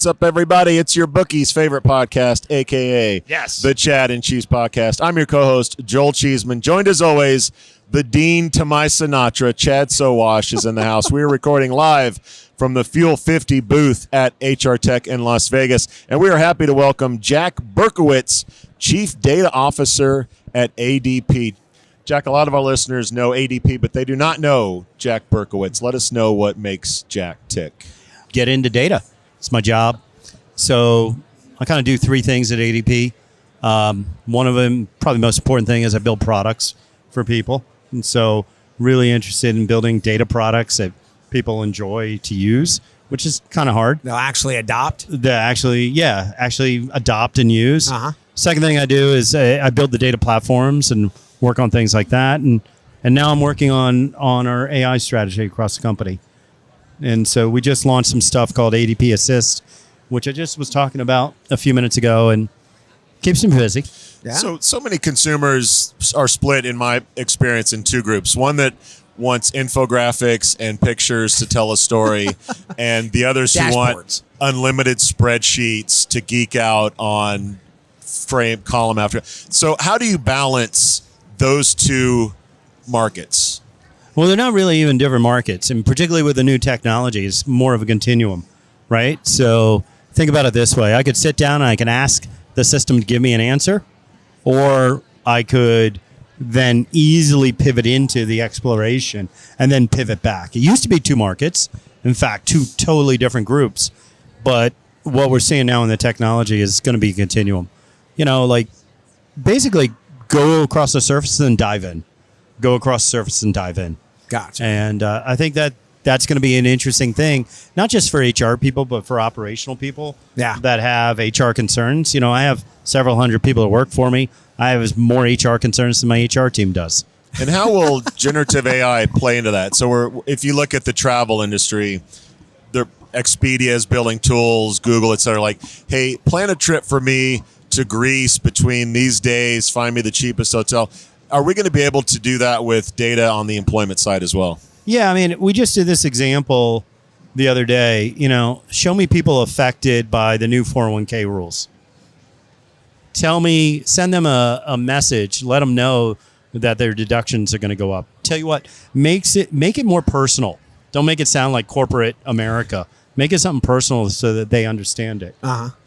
What's up, everybody? It's your bookie's favorite podcast, a.k.a. the Chad and Cheese Podcast. I'm your co-host, Joel Cheeseman, joined as always, the Dean to my Sinatra, Chad Sowash, is in the house. We are recording live from the Fuel 50 booth at HR Tech in Las Vegas, and we are happy to welcome Jack Berkowitz, Chief Data Officer at ADP. Jack, a lot of our listeners know ADP, but they do not know Jack Berkowitz. Let us know what makes Jack tick. Get into data. It's my job. So I kind of do three things at ADP. One of them, probably the most important thing, is I build products for people. And so really interested in building data products that people enjoy to use, which is kind of hard. They'll actually adopt? Actually adopt and use. Second thing I do is I build the data platforms and work on things like that. And now I'm working on our AI strategy across the company. And so we just launched some stuff called ADP Assist, which I just was talking about a few minutes ago, and keeps me busy. Yeah. So many consumers are split, in my experience, in two groups. One that wants infographics and pictures to tell a story, and the others who want unlimited spreadsheets to geek out on frame column after. So how do you balance those two markets? Well, they're not really even different markets, and particularly with the new technology, it's more of a continuum, right? So think about it this way. I could sit down and I can ask the system to give me an answer, or I could then easily pivot into the exploration and then pivot back. It used to be two markets, in fact, two totally different groups, but what we're seeing now in the technology is going to be a continuum. You know, like basically go across the surface and dive in. Go across the surface and dive in. Gotcha. And I think that's going to be an interesting thing, not just for HR people, but for operational people that have HR concerns. You know, I have several hundred people that work for me. I have more HR concerns than my HR team does. And how will generative AI play into that? So if you look at the travel industry, Expedia is building tools, Google, et cetera, like, hey, plan a trip for me to Greece between these days, find me the cheapest hotel. Are we going to be able to do that with data on the employment side as well? Yeah, I mean, we just did this example the other day. You know, show me people affected by the new 401k rules. Send them a message, let them know that their deductions are going to go up. Tell you what, make it more personal. Don't make it sound like corporate America. Make it something personal so that they understand it.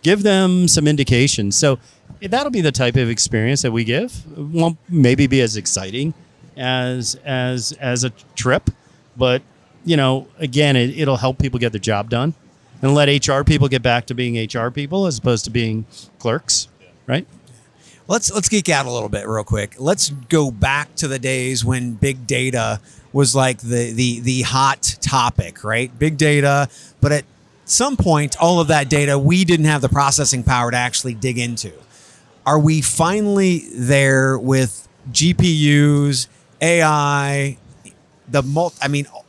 Give them some indications. So that'll be the type of experience that we give. It won't maybe be as exciting as a trip, but you know, again, it'll help people get their job done and let HR people get back to being HR people as opposed to being clerks, right? Let's geek out a little bit real quick. Let's go back to the days when big data was like the hot topic, right? Big data, but at some point, all of that data, we didn't have the processing power to actually dig into. Are we finally there with GPUs, AI,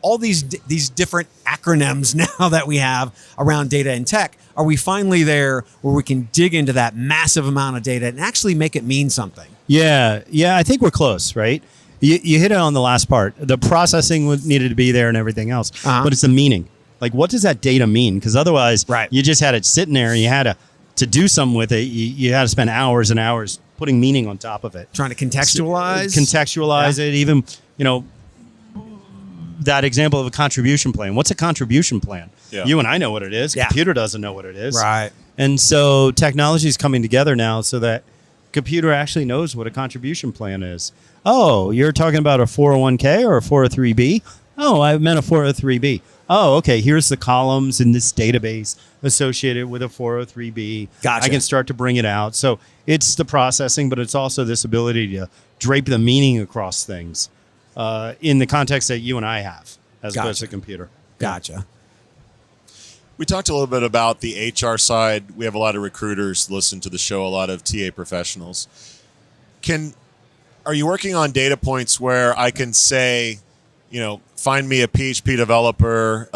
all these different acronyms now that we have around data and tech? Are we finally there where we can dig into that massive amount of data and actually make it mean something? Yeah, I think we're close, right? You hit it on the last part. The processing needed to be there and everything else, but it's the meaning. Like, what does that data mean? Because otherwise, you just had it sitting there and you had to do something with it. You had to spend hours and hours putting meaning on top of it. Trying to contextualize it. Even, you know, that example of a contribution plan. What's a contribution plan? Yeah. You and I know what it is. Computer doesn't know what it is. Right. And so technology is coming together now so that computer actually knows what a contribution plan is. Oh, you're talking about a 401k or a 403b? Oh, I meant a 403b. Oh, okay. Here's the columns in this database associated with a 403b. Gotcha. I can start to bring it out. So it's the processing, but it's also this ability to drape the meaning across things in the context that you and I have as opposed to a computer. Gotcha. We talked a little bit about the HR side. We have a lot of recruiters listen to the show, a lot of TA professionals. Are you working on data points where I can say, you know, find me a PHP developer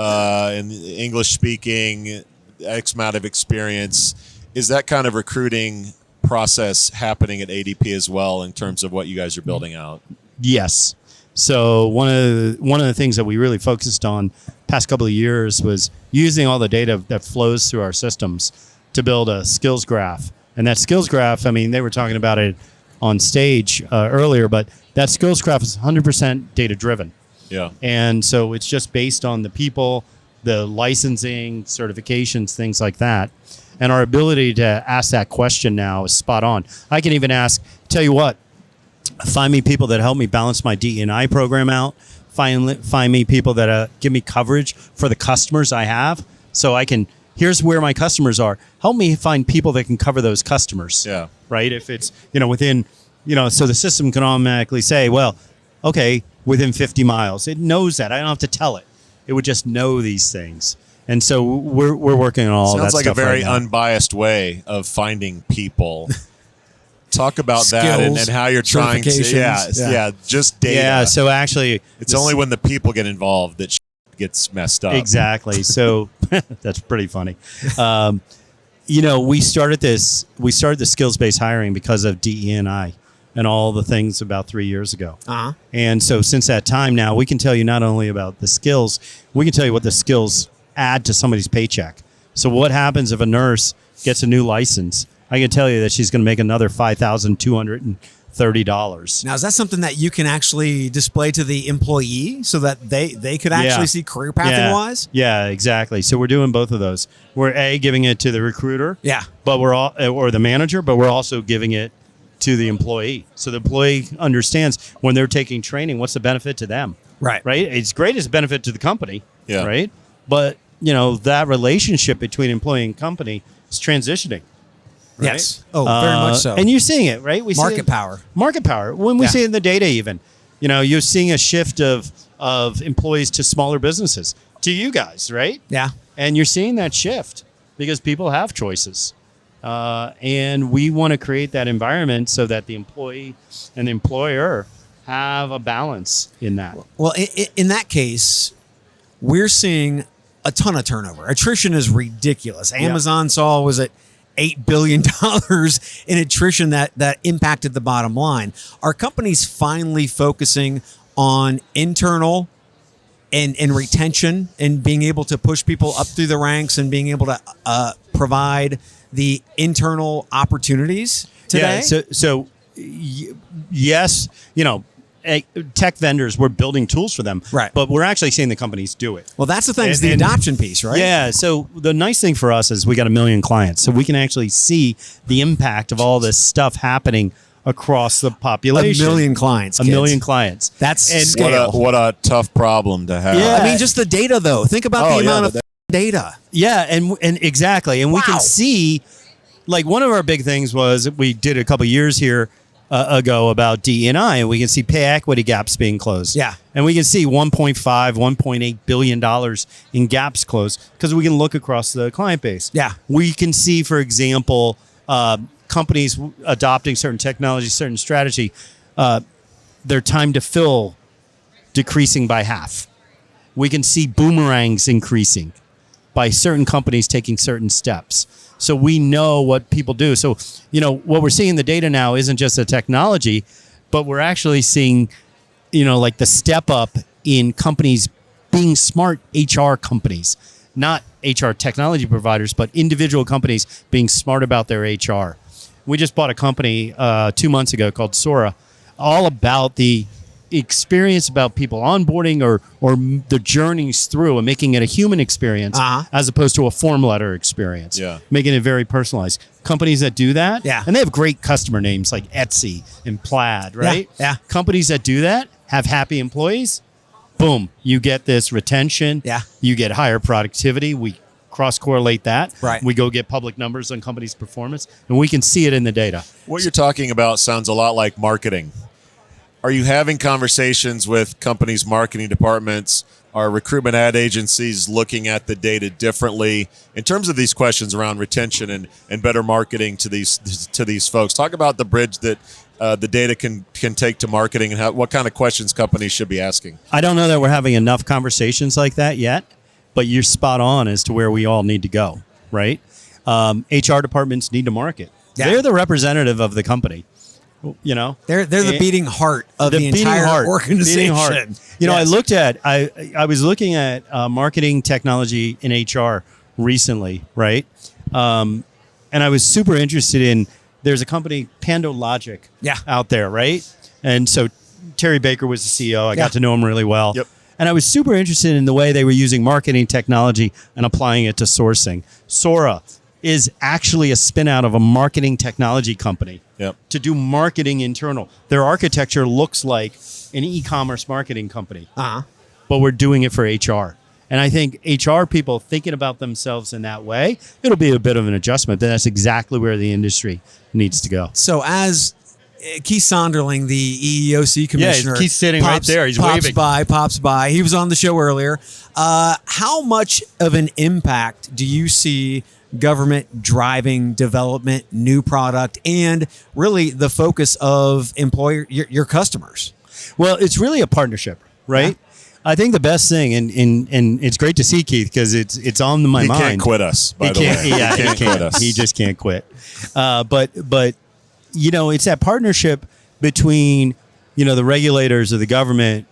in English speaking, X amount of experience? Is that kind of recruiting process happening at ADP as well in terms of what you guys are building out? Yes. So one of the things that we really focused on past couple of years was using all the data that flows through our systems to build a skills graph. And that skills graph, I mean, they were talking about it on stage earlier, but that skills graph is 100% data driven. Yeah. And so it's just based on the people, the licensing, certifications, things like that. And our ability to ask that question now is spot on. I can even ask, tell you what, find me people that help me balance my DE&I program out. Find me people that give me coverage for the customers I have. So I can, here's where my customers are. Help me find people that can cover those customers. Yeah. Right? If it's, within, so the system can automatically say, well, okay, within 50 miles. It knows that. I don't have to tell it. It would just know these things. And so we're working on all that Sounds stuff. like a very right now. unbiased way of finding people. Talk about that and how you're trying to, just data. Yeah, so actually... It's only when the people get involved that gets messed up. Exactly. So that's pretty funny. We started the skills-based hiring because of DE&I and all the things about 3 years ago. Uh-huh. And so since that time now, we can tell you not only about the skills, we can tell you what the skills add to somebody's paycheck. So what happens if a nurse gets a new license? I can tell you that she's going to make another $5,230. Now, is that something that you can actually display to the employee so that they could actually see career pathing wise? Yeah, exactly. So we're doing both of those. We're giving it to the recruiter, but or the manager, but we're also giving it to the employee. So the employee understands when they're taking training, what's the benefit to them? Right. It's great as a benefit to the company. Yeah. Right. But that relationship between employee and company is transitioning. Right? Yes. Oh, very much so. And you're seeing it, right? We market power. Market power. When we see it in the data, even, you're seeing a shift of employees to smaller businesses, to you guys, right? Yeah. And you're seeing that shift because people have choices. And we want to create that environment so that the employee and the employer have a balance in that. Well, in that case, we're seeing a ton of turnover. Attrition is ridiculous. Amazon was at $8 billion in attrition that impacted the bottom line. Are companies finally focusing on internal and retention and being able to push people up through the ranks and being able to provide the internal opportunities today? Yeah, yes, tech vendors, we're building tools for them, right? But we're actually seeing the companies do it. Well, that's the thing, is the adoption piece, right? Yeah. So the nice thing for us is we got 1 million clients, so we can actually see the impact of all this stuff happening across the population. 1 million clients. 1 million clients. That's scale. What a tough problem to have. Yeah. I mean, just the data, though. Think about the amount of data. Yeah, and exactly, and we can see. Like, one of our big things was we did a couple of years here ago about DE&I, and we can see pay equity gaps being closed. Yeah. And we can see $1.8 billion in gaps closed because we can look across the client base. Yeah. We can see, for example, companies adopting certain technology, certain strategy, their time to fill decreasing by half. We can see boomerangs increasing by certain companies taking certain steps. So we know what people do. So, what we're seeing in the data now isn't just the technology, but we're actually seeing, like the step up in companies being smart HR companies, not HR technology providers, but individual companies being smart about their HR. We just bought a company 2 months ago called Sora, all about the experience about people onboarding or the journeys through and making it a human experience as opposed to a form letter experience. Yeah. Making it very personalized. Companies that do that, yeah. And they have great customer names like Etsy and Plaid, right? Yeah. Companies that do that have happy employees. Boom, you get this retention. Yeah. You get higher productivity. We cross-correlate that. Right. We go get public numbers on companies' performance, and we can see it in the data. What you're talking about sounds a lot like marketing. Are you having conversations with companies' marketing departments? Are recruitment ad agencies looking at the data differently in terms of these questions around retention and better marketing to these folks? Talk about the bridge that the data can take to marketing and what kind of questions companies should be asking. I don't know that we're having enough conversations like that yet, but you're spot on as to where we all need to go, right? HR departments need to market. Yeah. They're the representative of the company. You know, they're the beating heart of the entire organization. Beating heart. You know, I was looking at marketing technology in HR recently, right? And I was super interested in. There's a company, PandoLogic, out there, right? And so Terry Baker was the CEO. I got to know him really well. Yep. And I was super interested in the way they were using marketing technology and applying it to sourcing. Sora is actually a spin out of a marketing technology company to do marketing internal. Their architecture looks like an e-commerce marketing company, but we're doing it for HR. And I think HR people thinking about themselves in that way, it'll be a bit of an adjustment, but that's exactly where the industry needs to go. So as Keith Sonderling, the EEOC commissioner, Keith's sitting right there. He's waving. Pops by. He was on the show earlier. How much of an impact do you see government driving development, new product, and really the focus of your customers? Well, it's really a partnership, right? Yeah. I think the best thing, and it's great to see Keith because it's on my mind. He can't quit us, by the way. Yeah, he can't quit us. He just can't quit. But you know, it's that partnership between, you know, the regulators of the government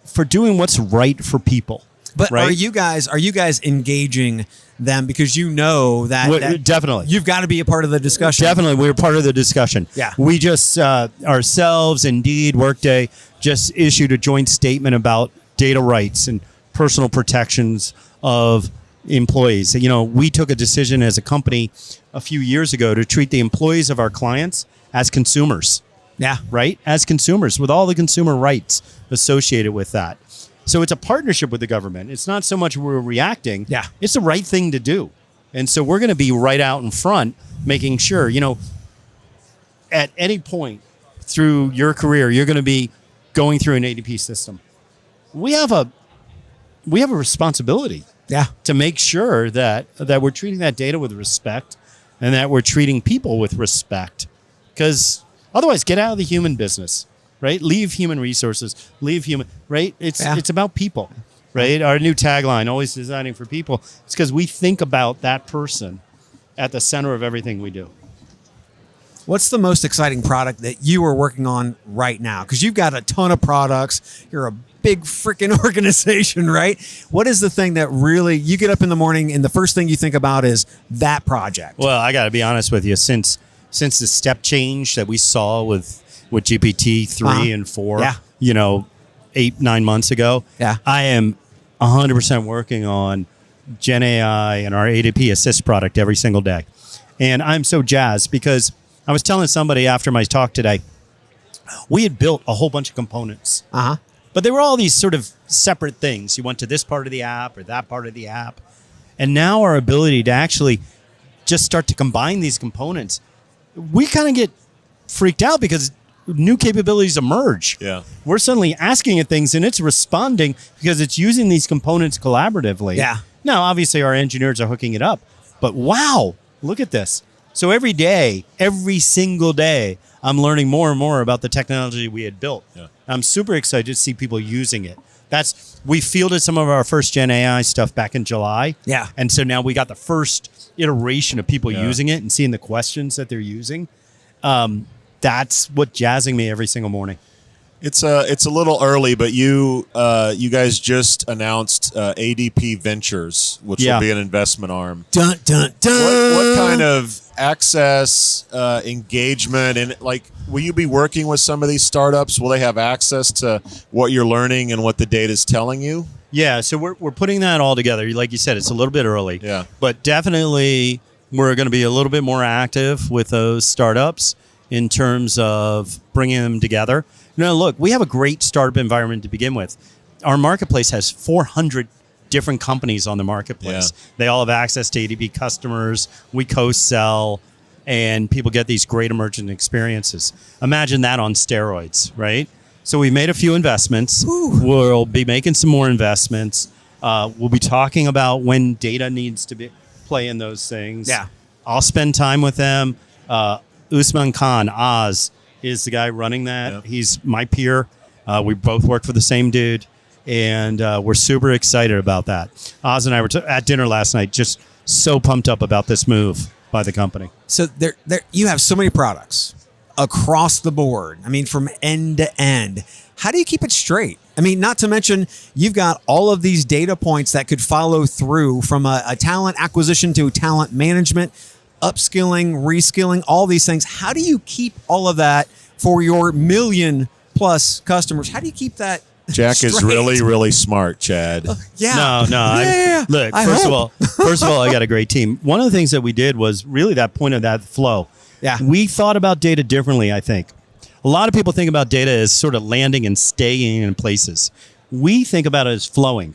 for doing what's right for people. But right? are you guys engaging them because you know that definitely you've got to be a part of the discussion? Definitely, we're part of the discussion. Yeah, we just ourselves, Indeed, Workday just issued a joint statement about data rights and personal protections of employees. You know, we took a decision as a company a few years ago to treat the employees of our clients as consumers. Yeah, right, as consumers with all the consumer rights associated with that. So it's a partnership with the government. It's not so much we're reacting. Yeah. It's the right thing to do. And so we're going to be right out in front, making sure, you know, at any point through your career, you're going to be going through an ADP system. We have a responsibility to make sure that we're treating that data with respect and that we're treating people with respect. Because otherwise, get out of the human business. Right? Leave human resources, right? It's about people, right? Our new tagline, always designing for people. It's because we think about that person at the center of everything we do. What's the most exciting product that you are working on right now? Because you've got a ton of products. You're a big freaking organization, right? What is the thing that really, you get up in the morning and the first thing you think about is that project? Well, I got to be honest with you. Since the step change that we saw with GPT 3 and 4, you know, 8-9 months ago. Yeah. I am 100% working on Gen.AI and our ADP Assist product every single day. And I'm so jazzed because I was telling somebody after my talk today, we had built a whole bunch of components. But they were all these sort of separate things. You went to this part of the app or that part of the app. And now our ability to actually just start to combine these components, we kind of get freaked out because new capabilities emerge. Yeah. We're suddenly asking it things and it's responding because it's using these components collaboratively. Yeah. Now, obviously, our engineers are hooking it up, but wow, look at this. So every single day, I'm learning more and more about the technology we had built. Yeah. I'm super excited to see people using it. We fielded some of our first Gen.AI stuff back in July. Yeah. And so now we got the first iteration of people using it and seeing the questions that they're using. That's what jazzing me every single morning. It's a little early, but you guys just announced ADP Ventures, which will be an investment arm. Dun dun dun. What kind of access, engagement, and like, will you be working with some of these startups? Will they have access to what you're learning and what the data is telling you? Yeah, so we're putting that all together. Like you said, it's a little bit early. Yeah, but definitely we're going to be a little bit more active with those startups in terms of bringing them together. You know, look, we have a great startup environment to begin with. Our marketplace has 400 different companies on the marketplace. Yeah. They all have access to ADP customers. We co-sell, and people get these great emergent experiences. Imagine that on steroids, right? So we've made a few investments. Ooh. We'll be making some more investments. We'll be talking about when data needs to play in those things. Yeah. I'll spend time with them. Usman Khan, Oz, is the guy running that. Yep. He's my peer. We both work for the same dude, and we're super excited about that. Oz and I were at dinner last night, just so pumped up about this move by the company. So there, you have so many products. across the board. I mean, from end to end. How do you keep it straight? I mean, not to mention, you've got all of these data points that could follow through from a talent acquisition to talent management, upskilling, reskilling, all these things. How do you keep all of that for your million-plus customers? How do you keep that Jack straight? is really, really smart, Chad. Yeah. No. Look, first of all, I got a great team. One of the things that we did was really that point of that flow. Yeah. We thought about data differently, I think. A lot of people think about data as sort of landing and staying in places. We think about it as flowing,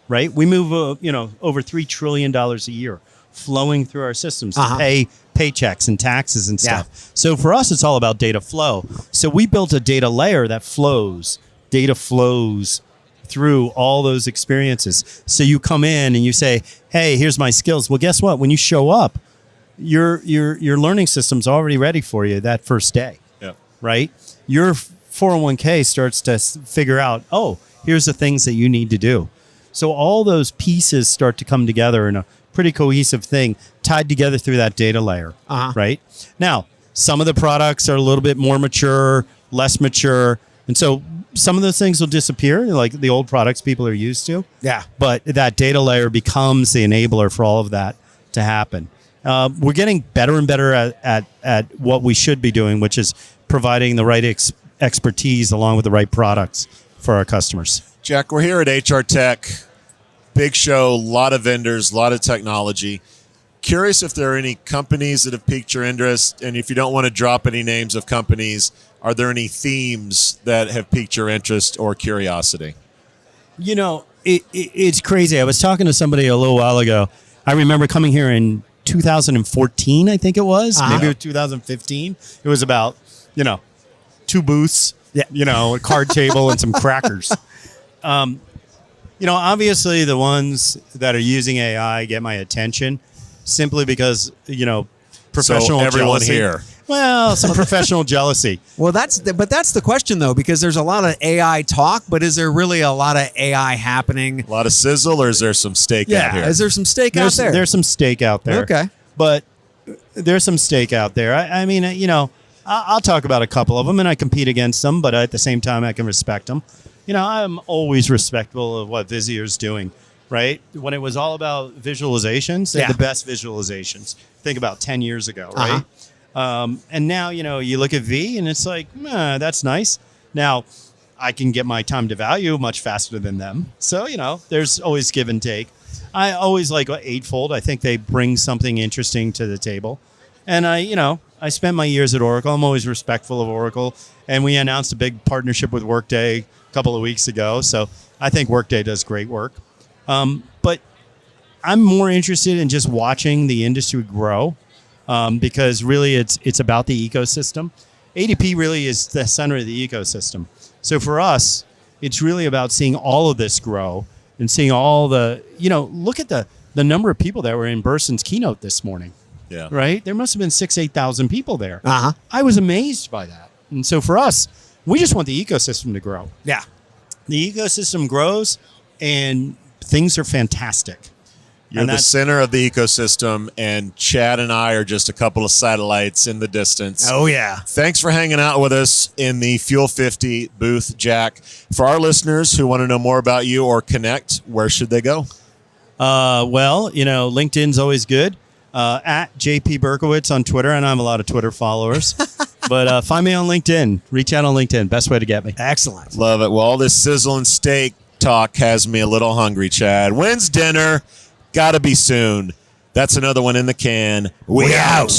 right? We move, over $3 trillion a year flowing through our systems to pay paychecks and taxes and stuff. Yeah. So for us, it's all about data flow. So we built a data layer that flows. Data flows through all those experiences. So you come in and you say, hey, here's my skills. Well, guess what? When you show up, your learning system's already ready for you that first day. Right? Your 401k starts to figure out, oh, here's the things that you need to do. So all those pieces start to come together in a pretty cohesive thing tied together through that data layer. Right? Now, some of the products are a little bit more mature, less mature. And so some of those things will disappear, like the old products people are used to. Yeah. But that data layer becomes the enabler for all of that to happen. We're getting better and better at what we should be doing, which is providing the right expertise along with the right products for our customers. Jack, we're here at HR Tech. Big show, a lot of vendors, a lot of technology. Curious if there are any companies that have piqued your interest, and if you don't want to drop any names of companies, are there any themes that have piqued your interest or curiosity? It's crazy. I was talking to somebody a little while ago. I remember coming here in 2014, I think it was, maybe 2015. It was about, 2 booths, a card table and some crackers. Obviously the ones that are using AI get my attention simply because, professional everyone jealousy. Here. Well, some professional jealousy. Well, that's the question, though, because there's a lot of AI talk, but is there really a lot of AI happening? A lot of sizzle, or is there some steak out here? Is there some steak out there? There's some steak out there. Okay. But there's some steak out there. I mean, I'll talk about a couple of them, and I compete against them, but at the same time, I can respect them. I'm always respectful of what Vizier's doing, right? When it was all about visualizations, they had the best visualizations. Think about 10 years ago, right? And now, you look at V, and it's like, that's nice. Now, I can get my time to value much faster than them. So, there's always give and take. I always like Eightfold. I think they bring something interesting to the table. And I spent my years at Oracle. I'm always respectful of Oracle. And we announced a big partnership with Workday a couple of weeks ago. So I think Workday does great work. But I'm more interested in just watching the industry grow because really it's about the ecosystem. ADP really is the center of the ecosystem. So for us, it's really about seeing all of this grow and seeing all the, look at the number of people that were in Burson's keynote this morning. Yeah. Right? There must have been 8,000 people there. I was amazed by that. And so for us, we just want the ecosystem to grow. Yeah. The ecosystem grows and things are fantastic. You're the center of the ecosystem, and Chad and I are just a couple of satellites in the distance. Oh, yeah. Thanks for hanging out with us in the Fuel 50 booth, Jack. For our listeners who want to know more about you or connect, where should they go? Well, LinkedIn's always good. At JP Berkowitz on Twitter, and I have a lot of Twitter followers. But find me on LinkedIn. Reach out on LinkedIn. Best way to get me. Excellent. Love it. Well, all this sizzle and steak talk has me a little hungry, Chad. When's dinner? Gotta be soon. That's another one in the can. We out.